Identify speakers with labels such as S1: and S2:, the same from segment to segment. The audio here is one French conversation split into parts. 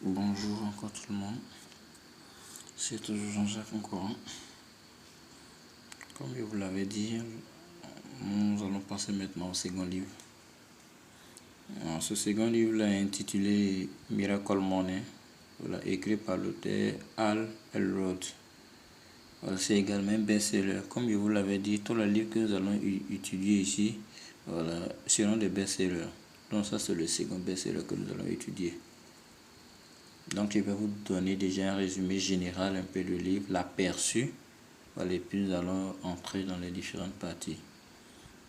S1: Bonjour encore tout le monde, c'est toujours Jean-Jacques encore. Comme je vous l'avais dit, nous allons passer maintenant au second livre. Ce second livre est intitulé Miracle Morning, écrit par l'auteur Hal Elrod. C'est également un best-seller. Comme je vous l'avais dit, tous les livres que nous allons étudier ici seront des best-sellers. Donc ça, c'est le second best-seller que nous allons étudier. Donc je vais vous donner déjà un résumé général un peu du livre, l'aperçu. Et puis nous allons entrer dans les différentes parties.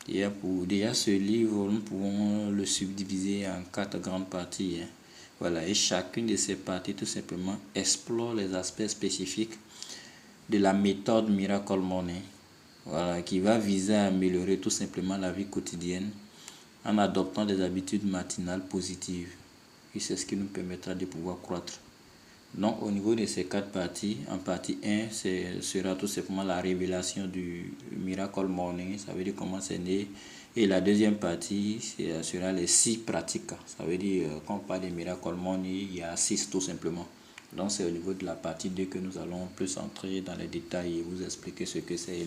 S1: Déjà ce livre, nous pouvons le subdiviser en 4 grandes parties. Et chacune de ces parties tout simplement explore les aspects spécifiques de la méthode Miracle Morning. Qui va viser à améliorer tout simplement la vie quotidienne en adoptant des habitudes matinales positives. Et c'est ce qui nous permettra de pouvoir croître. Donc au niveau de ces 4 parties, en partie 1, sera tout simplement la révélation du Miracle Morning, ça veut dire comment c'est né. Et la deuxième partie, sera les 6 pratiques. Ça veut dire, quand on parle de Miracle Morning, il y a 6 tout simplement. Donc c'est au niveau de la partie 2 que nous allons plus entrer dans les détails et vous expliquer ce que c'est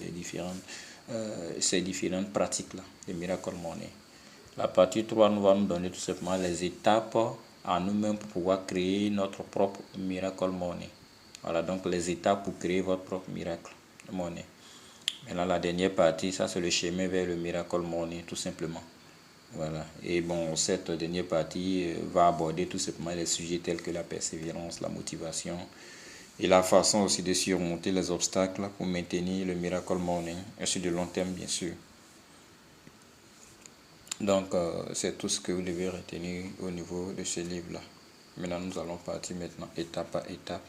S1: ces différentes pratiques-là, de Miracle Morning. La partie 3 nous va nous donner tout simplement les étapes à nous-mêmes pour pouvoir créer notre propre Miracle Morning. Donc les étapes pour créer votre propre Miracle Morning. Maintenant la dernière partie, ça c'est le chemin vers le Miracle Morning tout simplement. Et bon, cette dernière partie va aborder tout simplement les sujets tels que la persévérance, la motivation et la façon aussi de surmonter les obstacles pour maintenir le Miracle Morning, et sur de long terme bien sûr. Donc, c'est tout ce que vous devez retenir au niveau de ce livre-là. Maintenant, nous allons partir maintenant étape par étape.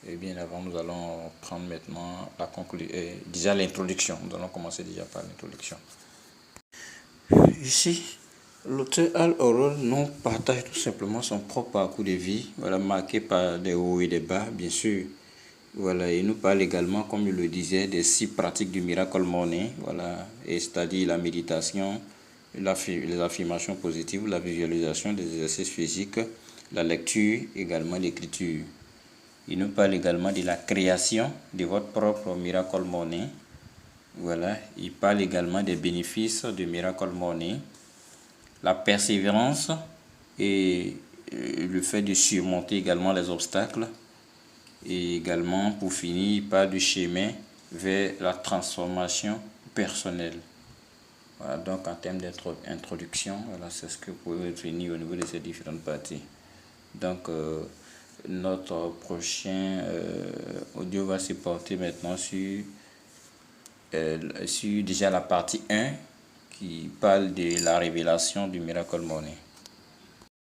S1: Et bien avant, nous allons prendre maintenant la conclusion, déjà l'introduction. Nous allons commencer déjà par l'introduction. Ici, l'auteur Hal Elrod nous partage tout simplement son propre parcours de vie, marqué par des hauts et des bas, bien sûr. Il nous parle également, comme il le disait, des 6 pratiques du Miracle Morning, c'est-à-dire la méditation, les affirmations positives, la visualisation des exercices physiques, la lecture, également l'écriture. Il nous parle également de la création de votre propre Miracle Morning. Il parle également des bénéfices du Miracle Morning, la persévérance et le fait de surmonter également les obstacles. Et également, pour finir, il parle du chemin vers la transformation personnelle. Donc en termes d'introduction, c'est ce que vous pouvez retenir au niveau de ces différentes parties. Donc notre prochain audio va se porter maintenant sur déjà la partie 1 qui parle de la révélation du Miracle Morning.